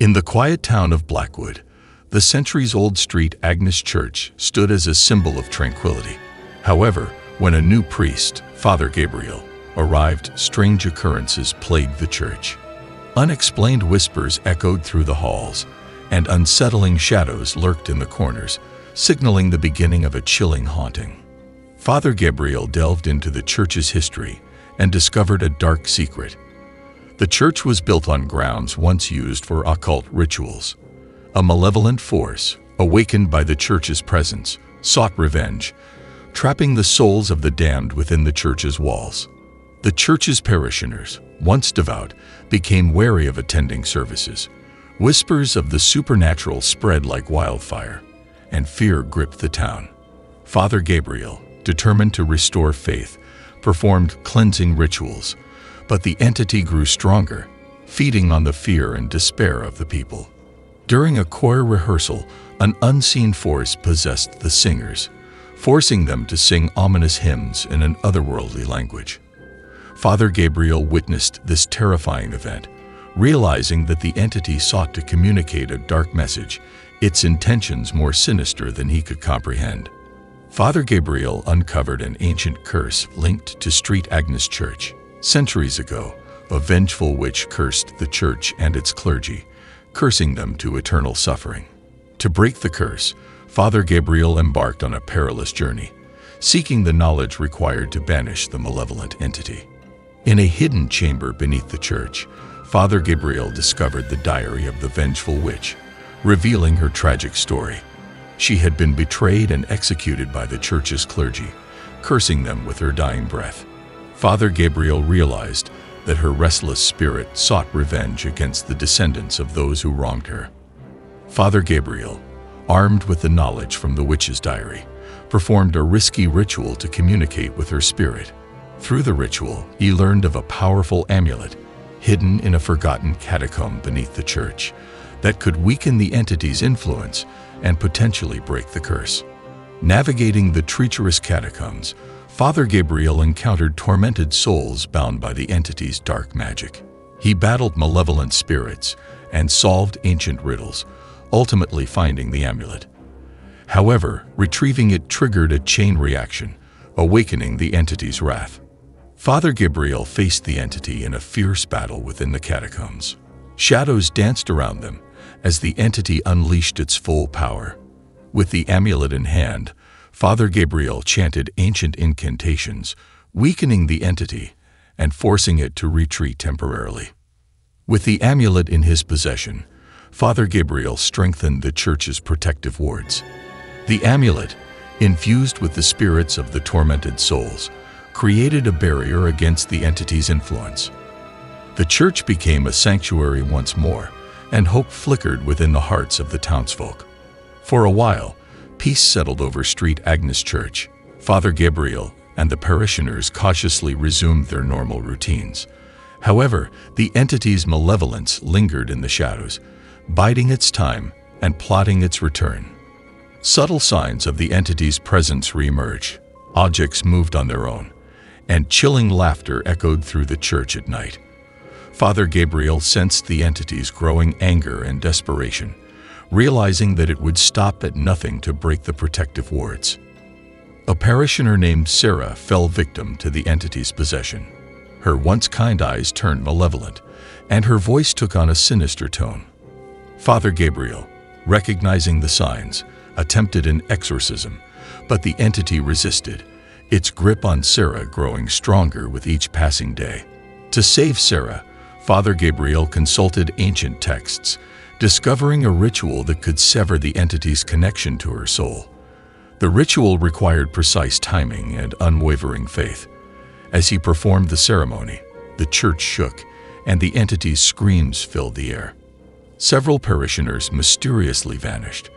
In the quiet town of Blackwood, the centuries-old St. Agnes Church stood as a symbol of tranquility. However, when a new priest, Father Gabriel, arrived, strange occurrences plagued the church. Unexplained whispers echoed through the halls, and unsettling shadows lurked in the corners, signaling the beginning of a chilling haunting. Father Gabriel delved into the church's history and discovered a dark secret. The church was built on grounds once used for occult rituals. A malevolent force, awakened by the church's presence, sought revenge, trapping the souls of the damned within the church's walls. The church's parishioners, once devout, became wary of attending services. Whispers of the supernatural spread like wildfire, and fear gripped the town. Father Gabriel, determined to restore faith, performed cleansing rituals, but the entity grew stronger, feeding on the fear and despair of the people. During a choir rehearsal, an unseen force possessed the singers, forcing them to sing ominous hymns in an otherworldly language. Father Gabriel witnessed this terrifying event, realizing that the entity sought to communicate a dark message, its intentions more sinister than he could comprehend. Father Gabriel uncovered an ancient curse linked to St. Agnes Church. Centuries ago, a vengeful witch cursed the church and its clergy, cursing them to eternal suffering. To break the curse, Father Gabriel embarked on a perilous journey, seeking the knowledge required to banish the malevolent entity. In a hidden chamber beneath the church, Father Gabriel discovered the diary of the vengeful witch, revealing her tragic story. She had been betrayed and executed by the church's clergy, cursing them with her dying breath. Father Gabriel realized that her restless spirit sought revenge against the descendants of those who wronged her. Father Gabriel, armed with the knowledge from the witch's diary, performed a risky ritual to communicate with her spirit. Through the ritual, he learned of a powerful amulet hidden in a forgotten catacomb beneath the church that could weaken the entity's influence and potentially break the curse. Navigating the treacherous catacombs, Father Gabriel encountered tormented souls bound by the entity's dark magic. He battled malevolent spirits and solved ancient riddles, ultimately finding the amulet. However, retrieving it triggered a chain reaction, awakening the entity's wrath. Father Gabriel faced the entity in a fierce battle within the catacombs. Shadows danced around them as the entity unleashed its full power. With the amulet in hand, Father Gabriel chanted ancient incantations, weakening the entity and forcing it to retreat temporarily. With the amulet in his possession, Father Gabriel strengthened the church's protective wards. The amulet, infused with the spirits of the tormented souls, created a barrier against the entity's influence. The church became a sanctuary once more, and hope flickered within the hearts of the townsfolk. For a while, peace settled over St. Agnes Church. Father Gabriel and the parishioners cautiously resumed their normal routines. However, the entity's malevolence lingered in the shadows, biding its time and plotting its return. Subtle signs of the entity's presence re-emerged. Objects moved on their own, and chilling laughter echoed through the church at night. Father Gabriel sensed the entity's growing anger and desperation, realizing that it would stop at nothing to break the protective wards. A parishioner named Sarah fell victim to the entity's possession. Her once kind eyes turned malevolent, and her voice took on a sinister tone. Father Gabriel, recognizing the signs, attempted an exorcism, but the entity resisted, its grip on Sarah growing stronger with each passing day. To save Sarah, Father Gabriel consulted ancient texts, discovering a ritual that could sever the entity's connection to her soul. The ritual required precise timing and unwavering faith. As he performed the ceremony, the church shook, and the entity's screams filled the air. Several parishioners mysteriously vanished,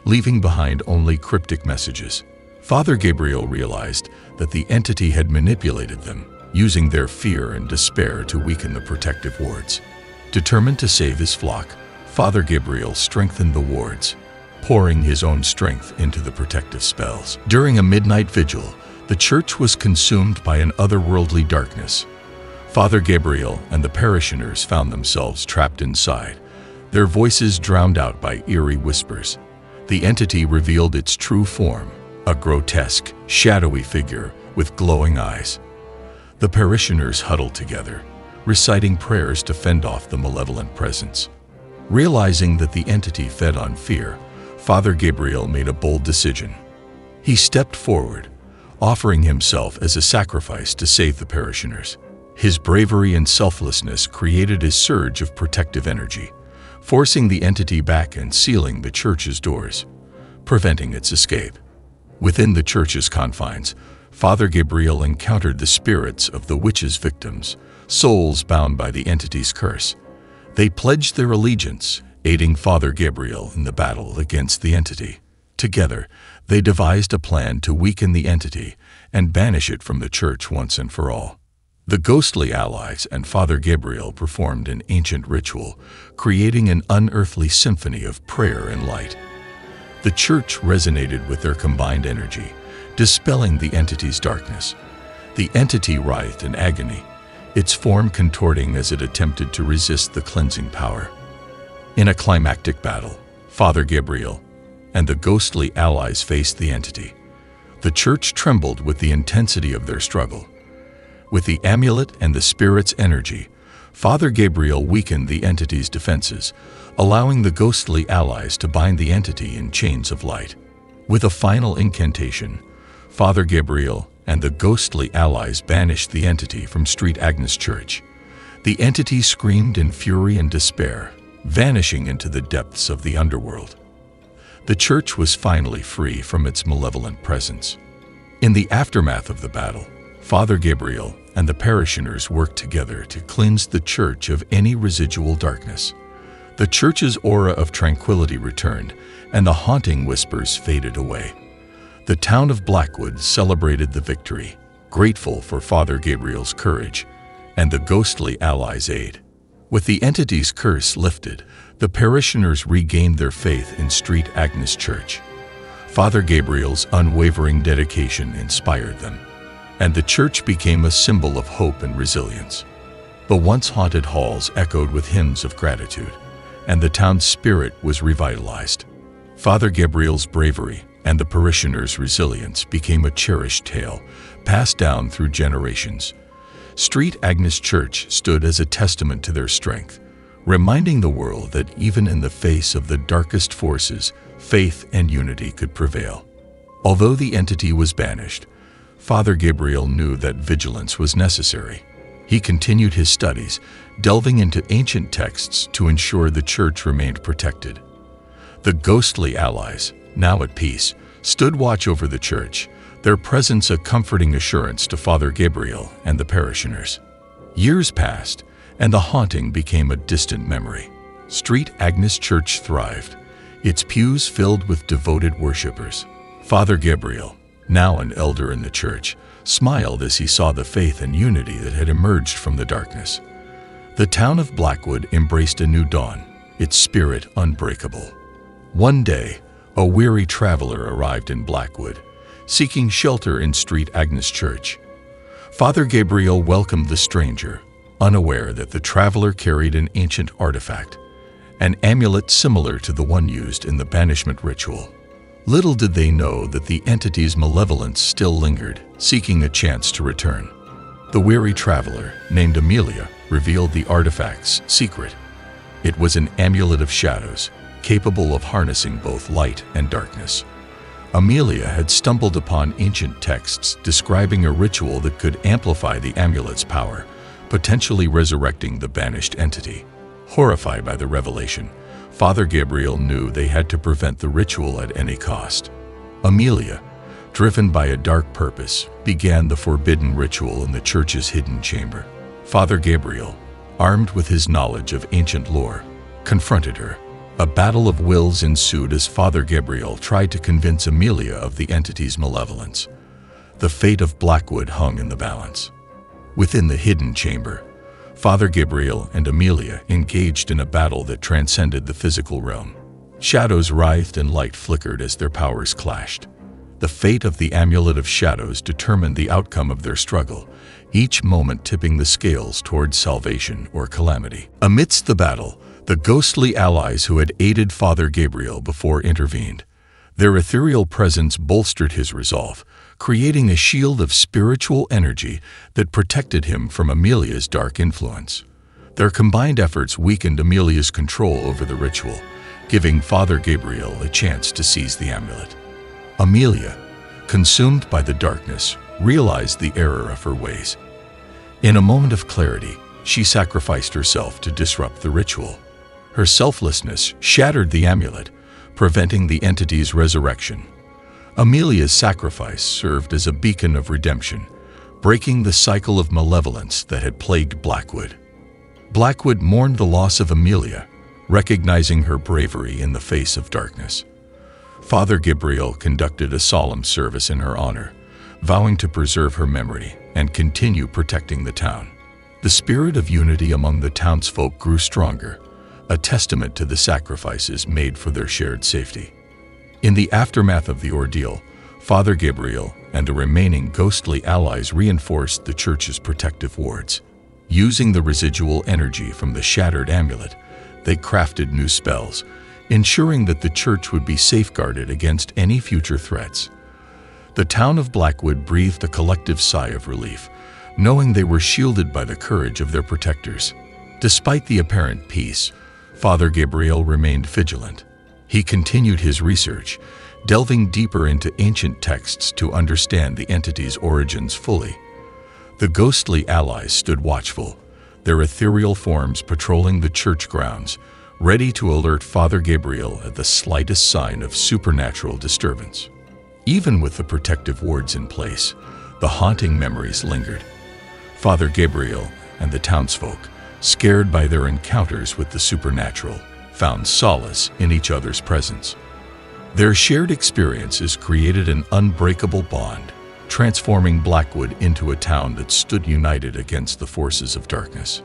leaving behind only cryptic messages. Father Gabriel realized that the entity had manipulated them, using their fear and despair to weaken the protective wards. Determined to save his flock, Father Gabriel strengthened the wards, pouring his own strength into the protective spells. During a midnight vigil, The church was consumed by an otherworldly darkness. Father Gabriel and the parishioners found themselves trapped inside, their voices drowned out by eerie whispers. The entity revealed its true form, a grotesque, shadowy figure with glowing eyes. The parishioners huddled together, reciting prayers to fend off the malevolent presence. Realizing that the entity fed on fear, Father Gabriel made a bold decision. He stepped forward, offering himself as a sacrifice to save the parishioners. His bravery and selflessness created a surge of protective energy, forcing the entity back and sealing the church's doors, preventing its escape. Within the church's confines, Father Gabriel encountered the spirits of the witches' victims, souls bound by the entity's curse. They pledged their allegiance, aiding Father Gabriel in the battle against the entity. Together, they devised a plan to weaken the entity and banish it from the church once and for all. The ghostly allies and Father Gabriel performed an ancient ritual, creating an unearthly symphony of prayer and light. The church resonated with their combined energy, dispelling the entity's darkness. The entity writhed in agony, its form contorting as it attempted to resist the cleansing power. In a climactic battle, Father Gabriel and the ghostly allies faced the entity. The church trembled with the intensity of their struggle. With the amulet and the spirit's energy, Father Gabriel weakened the entity's defenses, allowing the ghostly allies to bind the entity in chains of light. With a final incantation, Father Gabriel and the ghostly allies banished the entity from St. Agnes Church. The entity screamed in fury and despair, vanishing into the depths of the underworld. The church was finally free from its malevolent presence. In the aftermath of the battle, Father Gabriel and the parishioners worked together to cleanse the church of any residual darkness. The church's aura of tranquility returned, and the haunting whispers faded away. The town of Blackwood celebrated the victory, grateful for Father Gabriel's courage and the ghostly allies' aid. With the entity's curse lifted, the parishioners regained their faith in St. Agnes Church. Father Gabriel's unwavering dedication inspired them, and the church became a symbol of hope and resilience. The once haunted halls echoed with hymns of gratitude, and the town's spirit was revitalized. Father Gabriel's bravery and the parishioners' resilience became a cherished tale, passed down through generations. St. Agnes Church stood as a testament to their strength, reminding the world that even in the face of the darkest forces, faith and unity could prevail. Although the entity was banished, Father Gabriel knew that vigilance was necessary. He continued his studies, delving into ancient texts to ensure the church remained protected. The ghostly allies, now at peace, stood watch over the church, their presence a comforting assurance to Father Gabriel and the parishioners. Years passed, and the haunting became a distant memory. St. Agnes Church thrived, its pews filled with devoted worshippers. Father Gabriel, now an elder in the church, smiled as he saw the faith and unity that had emerged from the darkness. The town of Blackwood embraced a new dawn, its spirit unbreakable. One day, a weary traveler arrived in Blackwood, seeking shelter in St. Agnes Church. Father Gabriel welcomed the stranger, unaware that the traveler carried an ancient artifact, an amulet similar to the one used in the banishment ritual. Little did they know that the entity's malevolence still lingered, seeking a chance to return. The weary traveler, named Amelia, revealed the artifact's secret. It was an amulet of shadows, capable of harnessing both light and darkness. Amelia had stumbled upon ancient texts describing a ritual that could amplify the amulet's power, potentially resurrecting the banished entity. Horrified by the revelation, Father Gabriel knew they had to prevent the ritual at any cost. Amelia, driven by a dark purpose, began the forbidden ritual in the church's hidden chamber. Father Gabriel, armed with his knowledge of ancient lore, confronted her. A battle of wills ensued as Father Gabriel tried to convince Amelia of the entity's malevolence. The fate of Blackwood hung in the balance. Within the hidden chamber, Father Gabriel and Amelia engaged in a battle that transcended the physical realm. Shadows writhed and light flickered as their powers clashed. The fate of the Amulet of Shadows determined the outcome of their struggle, each moment tipping the scales towards salvation or calamity. Amidst the battle, the ghostly allies who had aided Father Gabriel before intervened. Their ethereal presence bolstered his resolve, creating a shield of spiritual energy that protected him from Amelia's dark influence. Their combined efforts weakened Amelia's control over the ritual, giving Father Gabriel a chance to seize the amulet. Amelia, consumed by the darkness, realized the error of her ways. In a moment of clarity, she sacrificed herself to disrupt the ritual. Her selflessness shattered the amulet, preventing the entity's resurrection. Amelia's sacrifice served as a beacon of redemption, breaking the cycle of malevolence that had plagued Blackwood. Blackwood mourned the loss of Amelia, recognizing her bravery in the face of darkness. Father Gabriel conducted a solemn service in her honor, vowing to preserve her memory and continue protecting the town. The spirit of unity among the townsfolk grew stronger, a testament to the sacrifices made for their shared safety. In the aftermath of the ordeal, Father Gabriel and the remaining ghostly allies reinforced the church's protective wards. Using the residual energy from the shattered amulet, they crafted new spells, ensuring that the church would be safeguarded against any future threats. The town of Blackwood breathed a collective sigh of relief, knowing they were shielded by the courage of their protectors. Despite the apparent peace, Father Gabriel remained vigilant. He continued his research, delving deeper into ancient texts to understand the entity's origins fully. The ghostly allies stood watchful, their ethereal forms patrolling the church grounds, ready to alert Father Gabriel at the slightest sign of supernatural disturbance. Even with the protective wards in place, the haunting memories lingered. Father Gabriel and the townsfolk, scared by their encounters with the supernatural, found solace in each other's presence. Their shared experiences created an unbreakable bond, transforming Blackwood into a town that stood united against the forces of darkness.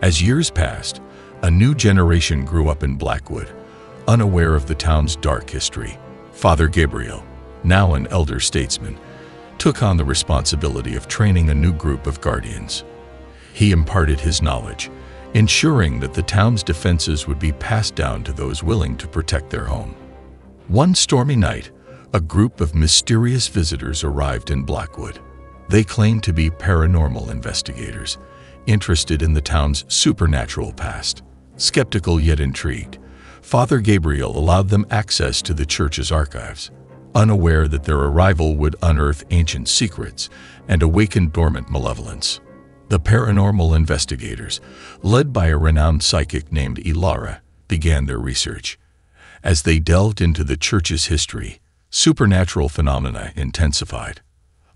As years passed, a new generation grew up in Blackwood, unaware of the town's dark history. Father Gabriel, now an elder statesman, took on the responsibility of training a new group of guardians. He imparted his knowledge, ensuring that the town's defenses would be passed down to those willing to protect their home. One stormy night, a group of mysterious visitors arrived in Blackwood. They claimed to be paranormal investigators, interested in the town's supernatural past. Skeptical yet intrigued, Father Gabriel allowed them access to the church's archives, unaware that their arrival would unearth ancient secrets and awaken dormant malevolence. The paranormal investigators, led by a renowned psychic named Ilara, began their research. As they delved into the church's history, supernatural phenomena intensified.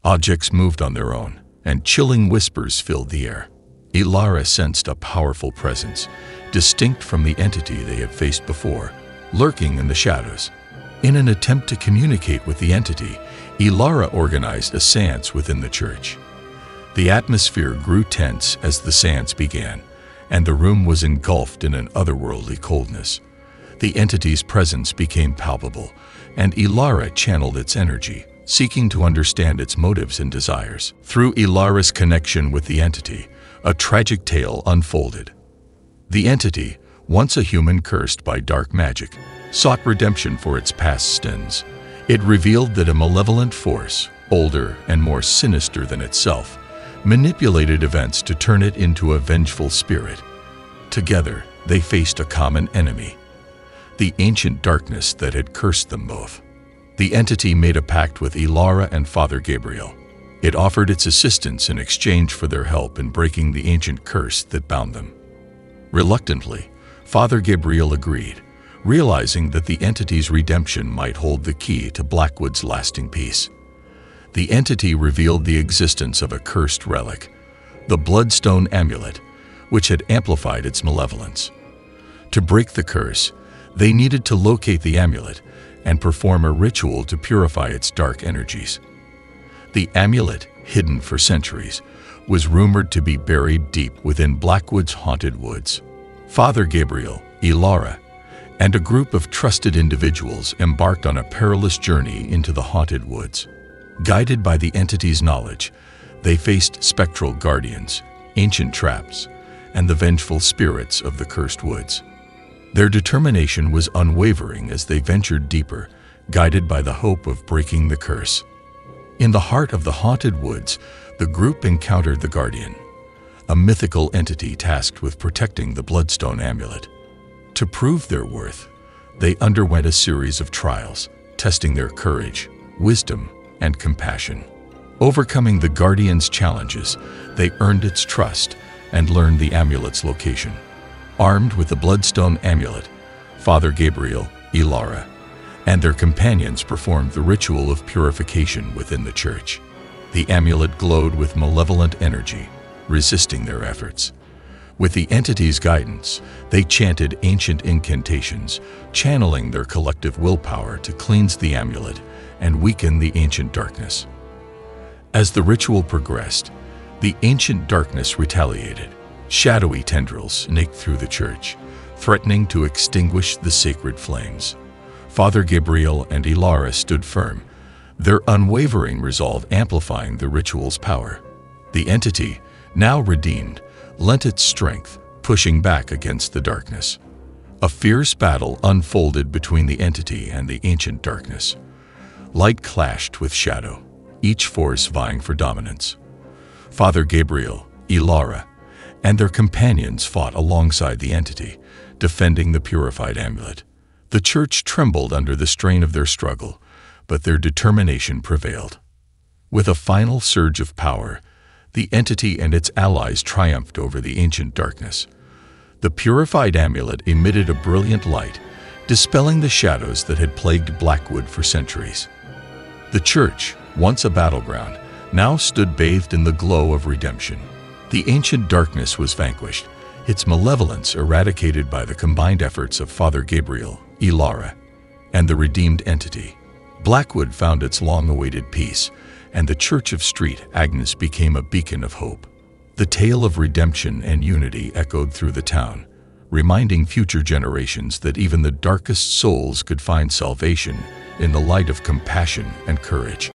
Objects moved on their own, and chilling whispers filled the air. Ilara sensed a powerful presence, distinct from the entity they had faced before, lurking in the shadows. In an attempt to communicate with the entity, Ilara organized a seance within the church. The atmosphere grew tense as the seance began, and the room was engulfed in an otherworldly coldness. The entity's presence became palpable, and Ilara channeled its energy, seeking to understand its motives and desires. Through Ilara's connection with the entity, a tragic tale unfolded. The entity, once a human cursed by dark magic, sought redemption for its past sins. It revealed that a malevolent force, older and more sinister than itself, manipulated events to turn it into a vengeful spirit. Together, they faced a common enemy, the ancient darkness that had cursed them both. The entity made a pact with Ilara and Father Gabriel. It offered its assistance in exchange for their help in breaking the ancient curse that bound them. Reluctantly, Father Gabriel agreed, realizing that the entity's redemption might hold the key to Blackwood's lasting peace. The entity revealed the existence of a cursed relic, the Bloodstone Amulet, which had amplified its malevolence. To break the curse, they needed to locate the amulet and perform a ritual to purify its dark energies. The amulet, hidden for centuries, was rumored to be buried deep within Blackwood's haunted woods. Father Gabriel, Ilara, and a group of trusted individuals embarked on a perilous journey into the haunted woods. Guided by the entity's knowledge, they faced spectral guardians, ancient traps, and the vengeful spirits of the cursed woods. Their determination was unwavering as they ventured deeper, guided by the hope of breaking the curse. In the heart of the haunted woods, the group encountered the Guardian, a mythical entity tasked with protecting the Bloodstone amulet. To prove their worth, they underwent a series of trials, testing their courage, wisdom, and compassion. Overcoming the Guardian's challenges, they earned its trust and learned the amulet's location. Armed with the Bloodstone amulet, Father Gabriel, Ilara, and their companions performed the ritual of purification within the church. The amulet glowed with malevolent energy, resisting their efforts. With the entity's guidance, they chanted ancient incantations, channeling their collective willpower to cleanse the amulet and weaken the ancient darkness. As the ritual progressed, the ancient darkness retaliated. Shadowy tendrils snaked through the church, threatening to extinguish the sacred flames. Father Gabriel and Ilara stood firm, their unwavering resolve amplifying the ritual's power. The entity, now redeemed, lent its strength, pushing back against the darkness. A fierce battle unfolded between the entity and the ancient darkness. Light clashed with shadow, each force vying for dominance. Father Gabriel, Ilara, and their companions fought alongside the entity, defending the purified amulet. The church trembled under the strain of their struggle, but their determination prevailed. With a final surge of power, the entity and its allies triumphed over the ancient darkness. The purified amulet emitted a brilliant light, dispelling the shadows that had plagued Blackwood for centuries. The church, once a battleground, now stood bathed in the glow of redemption. The ancient darkness was vanquished, its malevolence eradicated by the combined efforts of Father Gabriel, Ilara, and the redeemed entity. Blackwood found its long-awaited peace, and the Church of St. Agnes became a beacon of hope. The tale of redemption and unity echoed through the town, reminding future generations that even the darkest souls could find salvation in the light of compassion and courage.